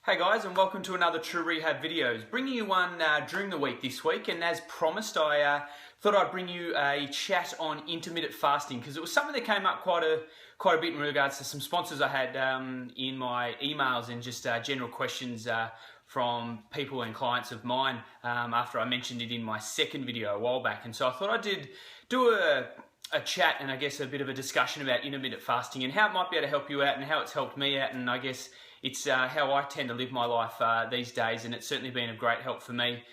Hey guys, and welcome to another TrewRehab videos. Bringing you one during the week this week, and as promised, I thought I'd bring you a chat on intermittent fasting because it was something that came up quite a bit in regards to some sponsors I had in my emails and just general questions from people and clients of mine after I mentioned it in my second video a while back. And so I thought I did do a chat and I guess a bit of a discussion about intermittent fasting and how it might be able to help you out and how it's helped me out, and I guess it's how I tend to live my life these days, and it's certainly been of great help for me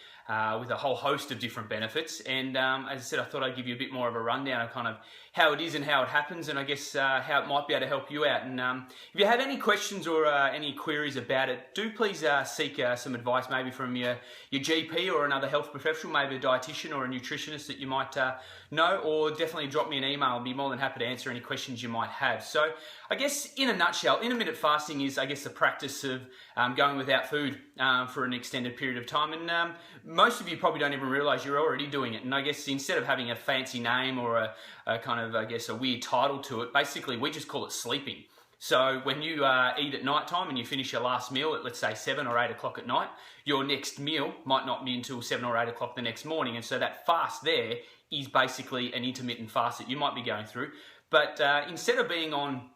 with a whole host of different benefits. And as I said, I thought I'd give you a bit more of a rundown of kind of how it is and how it happens, and I guess how it might be able to help you out. And if you have any questions or any queries about it, do please seek some advice maybe from your GP or another health professional, maybe a dietitian or a nutritionist that you might know, or definitely drop me an email. I'll be more than happy to answer any questions you might have. So I guess in a nutshell, intermittent fasting is, I guess, the practice of going without food for an extended period of time. And most of you probably don't even realize you're already doing it. And I guess instead of having a fancy name or a kind of, I guess, a weird title to it, basically we just call it sleeping. So when you eat at night time and you finish your last meal at, let's say, 7 or 8 o'clock at night, your next meal might not be until 7 or 8 o'clock the next morning. And so that fast there is basically an intermittent fast that you might be going through. But instead of being on,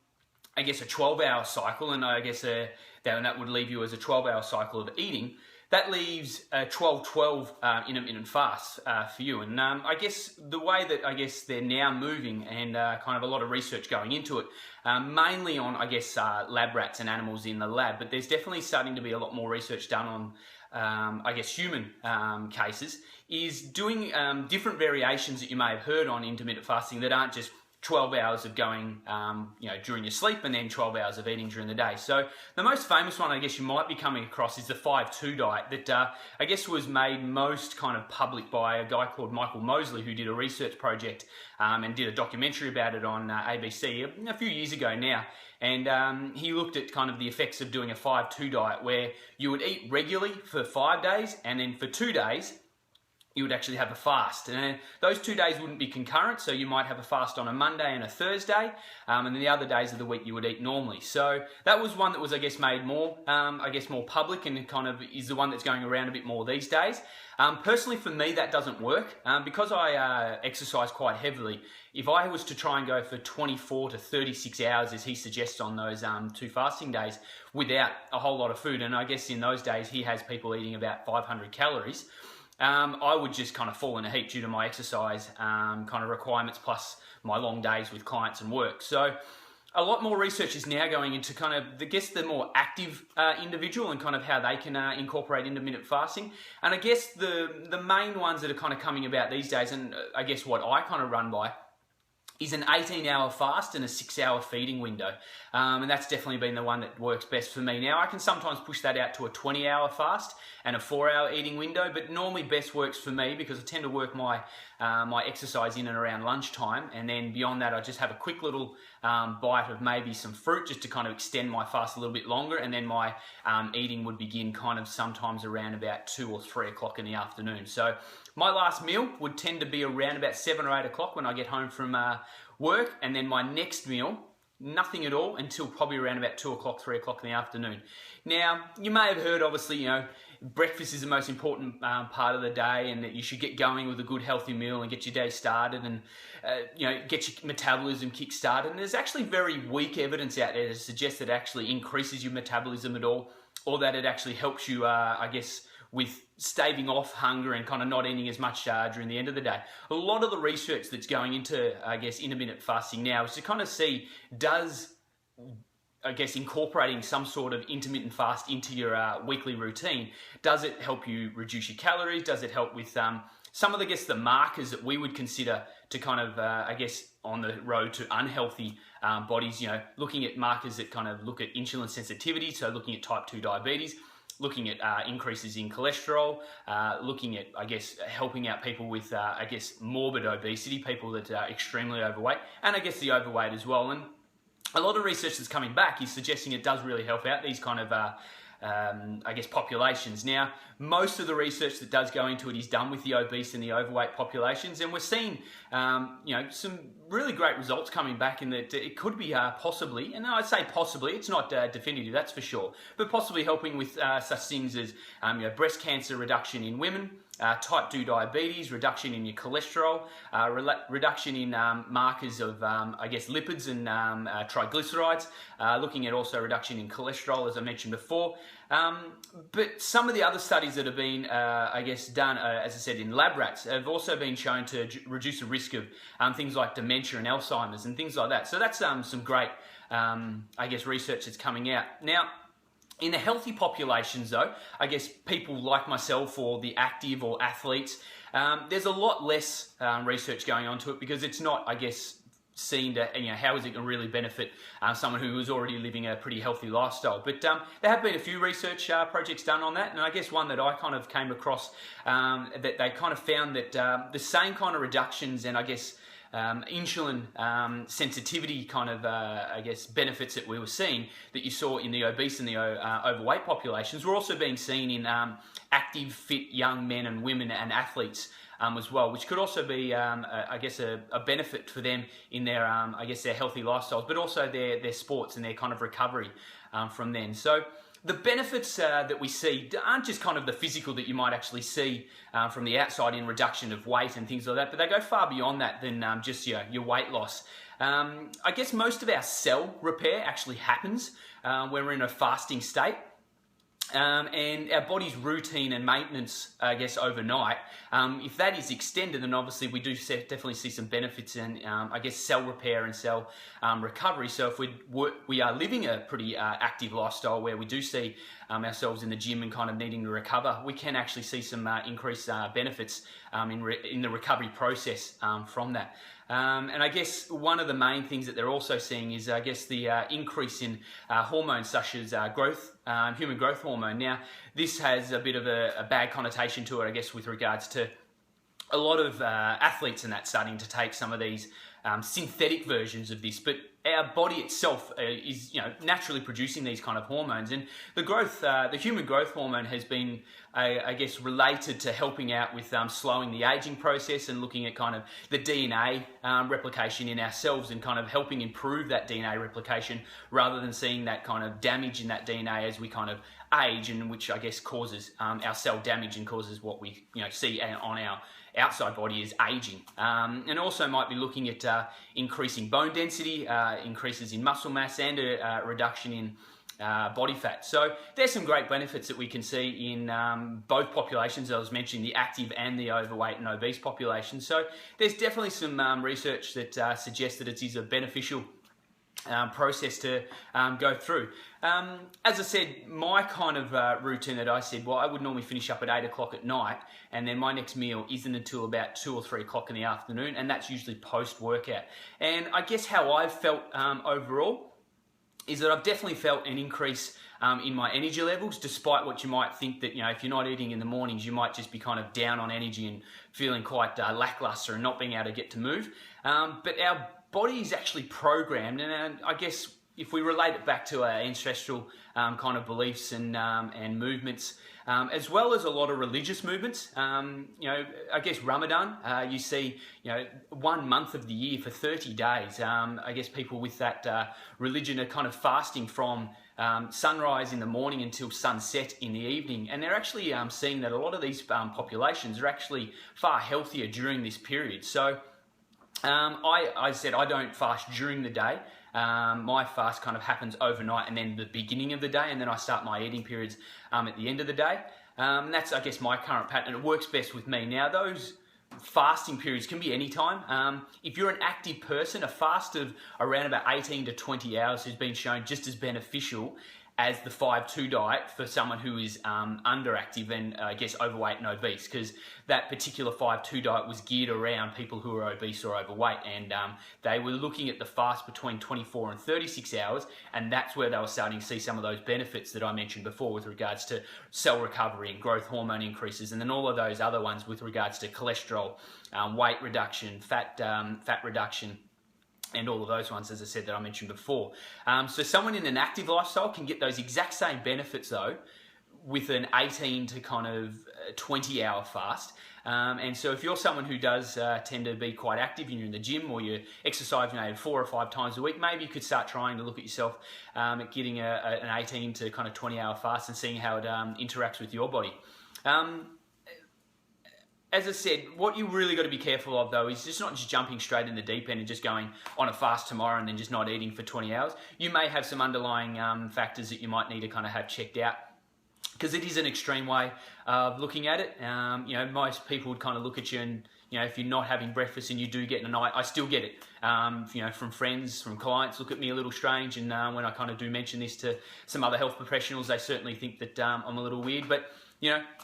I guess, a 12-hour cycle, and I guess that would leave you as a 12-hour cycle of eating, that leaves a 12-12 intermittent fast for you. And I guess the way that I guess they're now moving, and kind of a lot of research going into it, mainly on, I guess, lab rats and animals in the lab, but there's definitely starting to be a lot more research done on I guess human cases, is doing different variations that you may have heard on intermittent fasting that aren't just 12 hours of going during your sleep and then 12 hours of eating during the day. So the most famous one I guess you might be coming across is the 5-2 diet that I guess was made most kind of public by a guy called Michael Mosley, who did a research project and did a documentary about it on ABC a few years ago now. And he looked at kind of the effects of doing a 5-2 diet where you would eat regularly for 5 days, and then for 2 days you would actually have a fast. And those 2 days wouldn't be concurrent, so you might have a fast on a Monday and a Thursday, and then the other days of the week you would eat normally. So that was one that was, I guess, made more, more public, and kind of is the one that's going around a bit more these days. Personally, for me, that doesn't work. Because I exercise quite heavily, if I was to try and go for 24 to 36 hours, as he suggests on those 2 fasting days, without a whole lot of food, and I guess in those days he has people eating about 500 calories, I would just kind of fall in a heap due to my exercise kind of requirements plus my long days with clients and work. So a lot more research is now going into kind of, I guess, the more active individual and kind of how they can incorporate intermittent fasting. And I guess the main ones that are kind of coming about these days, and I guess what I kind of run by, is an 18-hour fast and a 6-hour feeding window. And that's definitely been the one that works best for me. Now, I can sometimes push that out to a 20-hour fast and a 4-hour eating window, but normally best works for me because I tend to work my my exercise in and around lunchtime, and then beyond that I just have a quick little bite of maybe some fruit just to kind of extend my fast a little bit longer, and then my eating would begin kind of sometimes around about 2 or 3 o'clock in the afternoon. So my last meal would tend to be around about 7 or 8 o'clock when I get home from work, and then my next meal, nothing at all until probably around about 2 o'clock, 3 o'clock in the afternoon. Now, you may have heard, obviously, breakfast is the most important part of the day, and that you should get going with a good healthy meal and get your day started, and get your metabolism kick-started. And there's actually very weak evidence out there to suggest that it actually increases your metabolism at all, or that it actually helps you, I guess, with staving off hunger and kind of not eating as much during the end of the day. A lot of the research that's going into, I guess, intermittent fasting now is to kind of see, does, I guess, incorporating some sort of intermittent fast into your weekly routine, does it help you reduce your calories? Does it help with some of, I guess, the markers that we would consider to kind of, I guess, on the road to unhealthy bodies, looking at markers that kind of look at insulin sensitivity, so looking at type 2 diabetes, looking at increases in cholesterol, looking at, I guess, helping out people with, I guess, morbid obesity, people that are extremely overweight, and I guess the overweight as well. And a lot of research that's coming back is suggesting it does really help out these kind of I guess, populations. Now, most of the research that does go into it is done with the obese and the overweight populations, and we're seeing, some really great results coming back in that it could be possibly, and I'd say possibly, it's not definitive, that's for sure, but possibly helping with such things as breast cancer reduction in women, type 2 diabetes, reduction in your cholesterol, reduction in markers of, lipids and triglycerides, looking at also reduction in cholesterol, as I mentioned before. But some of the other studies that have been, done, as I said, in lab rats have also been shown to reduce the risk of things like dementia and Alzheimer's and things like that. So that's some great, research that's coming out. Now, in the healthy populations though, I guess people like myself or the active or athletes, there's a lot less research going on to it because it's not, seen to, how is it going to really benefit someone who is already living a pretty healthy lifestyle. But there have been a few research projects done on that, and I guess one that I kind of came across, that they kind of found that the same kind of reductions and insulin sensitivity kind of, benefits that we were seeing that you saw in the obese and the overweight populations were also being seen in active, fit young men and women and athletes as well, which could also be, a benefit for them in their, their healthy lifestyles, but also their sports and their kind of recovery from then. So the benefits that we see aren't just kind of the physical that you might actually see from the outside in reduction of weight and things like that, but they go far beyond that than just your weight loss. I guess most of our cell repair actually happens when we're in a fasting state. And our body's routine and maintenance, overnight, if that is extended, then obviously we do definitely see some benefits in, cell repair and cell recovery. So if we are living a pretty active lifestyle where we do see ourselves in the gym and kind of needing to recover, we can actually see some increased benefits in the recovery process from that. And I guess one of the main things that they're also seeing is, the increase in hormones such as human growth hormone. Now, this has a bit of a bad connotation to it, with regards to a lot of athletes and that starting to take some of these synthetic versions of this, but our body itself is naturally producing these kind of hormones, and the human growth hormone has been related to helping out with slowing the aging process and looking at kind of the DNA replication in ourselves and kind of helping improve that DNA replication rather than seeing that kind of damage in that DNA as we kind of age, and which causes our cell damage and causes what we see on our outside body is aging, and also might be looking at increasing bone density, increases in muscle mass, and a reduction in body fat. So there's some great benefits that we can see in both populations. I was mentioning the active and the overweight and obese population. So there's definitely some research that suggests that it is a beneficial process to go through. As I said, my kind of routine that I said, I would normally finish up at 8 o'clock at night, and then my next meal isn't until about 2 or 3 o'clock in the afternoon, and that's usually post-workout. And I guess how I've felt overall is that I've definitely felt an increase in my energy levels, despite what you might think that, if you're not eating in the mornings, you might just be kind of down on energy and feeling quite lackluster and not being able to get to move. But our body is actually programmed, and I guess if we relate it back to our ancestral kind of beliefs and movements, as well as a lot of religious movements, Ramadan, you see, 1 month of the year for 30 days, people with that religion are kind of fasting from sunrise in the morning until sunset in the evening, and they're actually seeing that a lot of these populations are actually far healthier during this period. So I said I don't fast during the day. My fast kind of happens overnight and then the beginning of the day, and then I start my eating periods at the end of the day. That's, my current pattern. It works best with me. Now, those fasting periods can be any time. If you're an active person, a fast of around about 18 to 20 hours has been shown just as beneficial as the 5-2 diet for someone who is underactive and overweight and obese, because that particular 5-2 diet was geared around people who are obese or overweight, and they were looking at the fast between 24 and 36 hours, and that's where they were starting to see some of those benefits that I mentioned before with regards to cell recovery and growth hormone increases, and then all of those other ones with regards to cholesterol, weight reduction, fat reduction, and all of those ones, as I said, that I mentioned before. So someone in an active lifestyle can get those exact same benefits though with an 18 to kind of 20-hour fast. And so if you're someone who does tend to be quite active and you're in the gym or you're exercising 4 or 5 times a week, maybe you could start trying to look at yourself at getting an 18 to kind of 20-hour fast and seeing how it interacts with your body. As I said, what you really got to be careful of though is just not just jumping straight in the deep end and just going on a fast tomorrow and then just not eating for 20 hours. You may have some underlying factors that you might need to kind of have checked out, because it is an extreme way of looking at it. Most people would kind of look at you and, if you're not having breakfast and you do get in a night, I still get it. From friends, from clients, look at me a little strange. And when I kind of do mention this to some other health professionals, they certainly think that I'm a little weird. But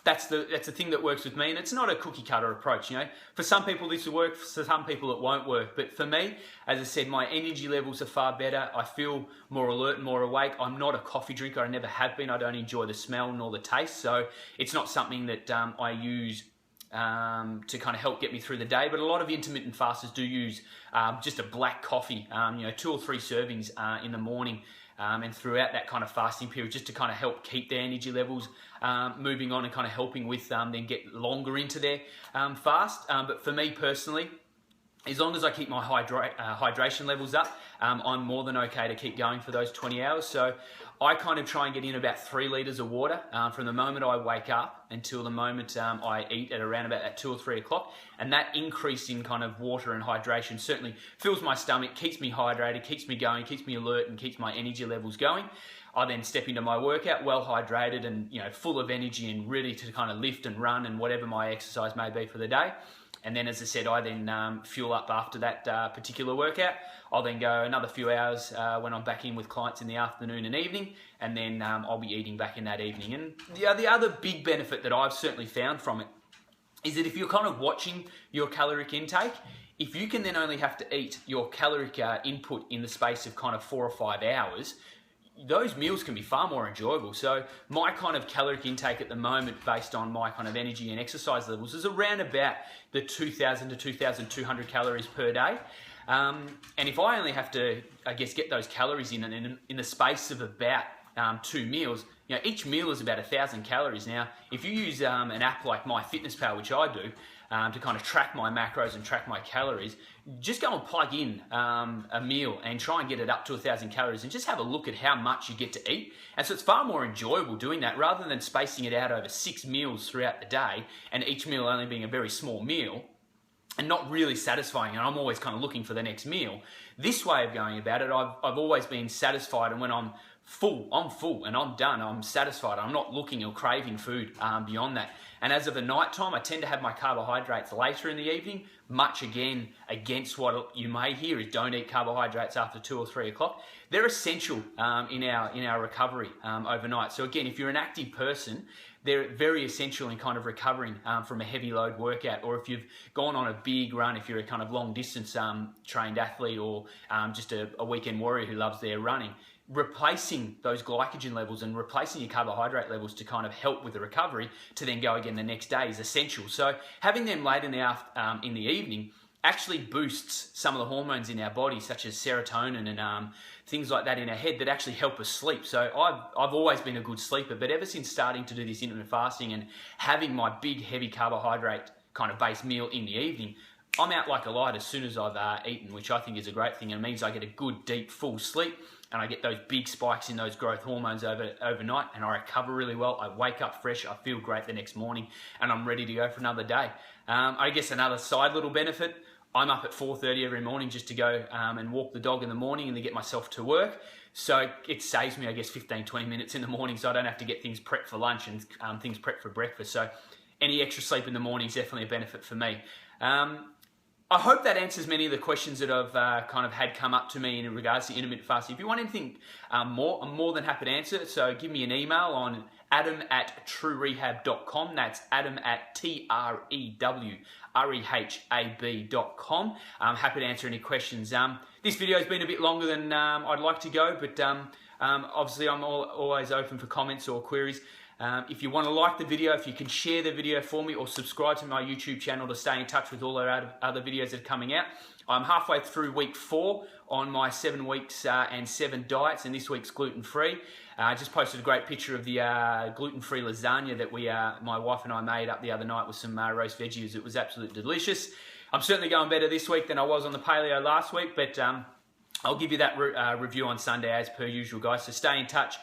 that's the thing that works with me, and it's not a cookie cutter approach. For some people this will work, for some people it won't work. But for me, as I said, my energy levels are far better. I feel more alert and more awake. I'm not a coffee drinker. I never have been. I don't enjoy the smell nor the taste, so it's not something that I use to kind of help get me through the day. But a lot of intermittent fasters do use just a black coffee, 2 or 3 servings in the morning. And throughout that kind of fasting period, just to kind of help keep their energy levels moving on and kind of helping with then get longer into their fast. But for me personally, as long as I keep my hydration levels up, I'm more than okay to keep going for those 20 hours. So I kind of try and get in about 3 litres of water from the moment I wake up until the moment I eat at around about 2 or 3 o'clock. And that increase in kind of water and hydration certainly fills my stomach, keeps me hydrated, keeps me going, keeps me alert, and keeps my energy levels going. I then step into my workout well hydrated and full of energy and ready to kind of lift and run and whatever my exercise may be for the day. And then, as I said, I then fuel up after that particular workout. I'll then go another few hours when I'm back in with clients in the afternoon and evening, and then I'll be eating back in that evening. And the other big benefit that I've certainly found from it is that if you're kind of watching your caloric intake, if you can then only have to eat your caloric input in the space of kind of 4 or 5 hours, those meals can be far more enjoyable. So my kind of caloric intake at the moment, based on my kind of energy and exercise levels, is around about the 2,000 to 2,200 calories per day. And if I only have to, I guess, get those calories in the space of about 2 meals, each meal is about 1,000 calories. Now, if you use an app like MyFitnessPal, which I do, to kind of track my macros and track my calories, just go and plug in a meal and try and get it up to 1,000 calories and just have a look at how much you get to eat. And so it's far more enjoyable doing that rather than spacing it out over 6 meals throughout the day and each meal only being a very small meal and not really satisfying, and I'm always kind of looking for the next meal. This way of going about it, I've always been satisfied, and when I'm full and I'm done, I'm satisfied. I'm not looking or craving food beyond that. And as of the night time, I tend to have my carbohydrates later in the evening, much again against what you may hear is don't eat carbohydrates after 2 or 3 o'clock. They're essential in our recovery overnight. So again, if you're an active person, they're very essential in kind of recovering from a heavy load workout, or if you've gone on a big run, if you're a kind of long distance trained athlete, or just a weekend warrior who loves their running. Replacing those glycogen levels and replacing your carbohydrate levels to kind of help with the recovery to then go again the next day is essential. So having them late in the evening actually boosts some of the hormones in our body, such as serotonin and things like that in our head that actually help us sleep. So I've always been a good sleeper, but ever since starting to do this intermittent fasting and having my big heavy carbohydrate kind of base meal in the evening, I'm out like a light as soon as I've eaten, which I think is a great thing. And it means I get a good, deep, full sleep, and I get those big spikes in those growth hormones overnight, and I recover really well. I wake up fresh, I feel great the next morning, and I'm ready to go for another day. I guess another side little benefit, I'm up at 4:30 every morning just to go and walk the dog in the morning and then get myself to work. So it saves me, I guess, 15, 20 minutes in the morning, so I don't have to get things prepped for lunch and things prepped for breakfast. So any extra sleep in the morning is definitely a benefit for me. I hope that answers many of the questions that I've kind of had come up to me in regards to intermittent fasting. If you want anything more, I'm more than happy to answer it. So give me an email on adam@TrewRehab.com. That's adam@TrewRehab.com. I'm happy to answer any questions. This video has been a bit longer than I'd like to go, but Obviously, I'm always open for comments or queries. If you want to like the video, if you can share the video for me or subscribe to my YouTube channel to stay in touch with all our other videos that are coming out. I'm halfway through week 4 on my 7 weeks and 7 diets, and this week's gluten-free. I just posted a great picture of the gluten-free lasagna that my wife and I made up the other night with some roast veggies. It was absolutely delicious. I'm certainly going better this week than I was on the paleo last week, but I'll give you that review on Sunday as per usual, guys. So stay in touch.